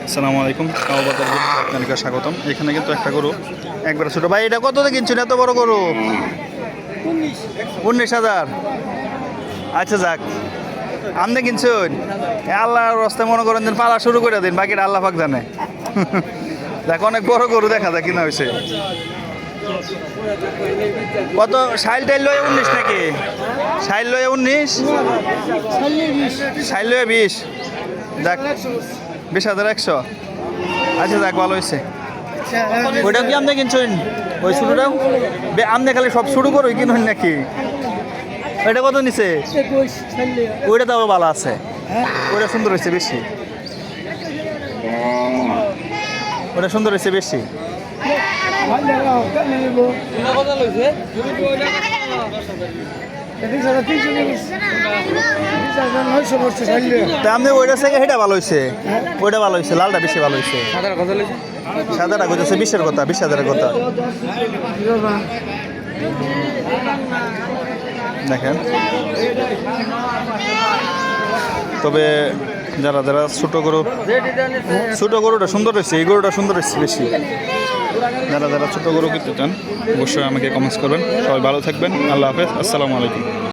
আসসালামু আলাইকুম, কাওবাজার আপনাকে স্বাগতম। এখানে কিন্তু একটা গরু একবার ছোটো ভাই, এটা কত কিনছেন এত বড় গরু? 19,000। আচ্ছা যাক, আপনি কিনছেন, আল্লাহর রাস্তায় মনে করেন পালা শুরু করে দিন, বাকিটা আল্লাহ পাক জানে। দেখ অনেক বড় গরু দেখা যায় কিনা হয়েছে। কত সাইল টাইল লয়ে 19 নাকি? সাইল লয়ে 19, সাইল লয়ে 20। দেখ 20,100। আচ্ছা যাক, ভালো হয়েছে। ওইটা কি আপনি কিনছেন? ওই শুরুটাও আপনি খালি সব শুরু করো কিনুন নাকি? ওইটা কত নিছে? ওইটা তো আবার ভালো আছে, ওইটা সুন্দর হয়েছে বেশি, ওটা সুন্দর হয়েছে বেশি। তা আপনি ওইটা থেকে সেটা ভালো হয়েছে, ওইটা ভালো হয়েছে, লালটা বেশি ভালো হয়েছে। সাদাটা কইতেছে 20-এর কথা, 20,000-এর কথা। দেখেন, তবে যারা যারা ছোটো গরুটা সুন্দর হয়েছে, এই গরুটা সুন্দর হয়েছে বেশি। যারা যারা ছোটো গরু কিনতে চান অবশ্যই আমাকে কমেন্টস করবেন। সবাই ভালো থাকবেন, আল্লাহ হাফেজ, আসসালামু আলাইকুম।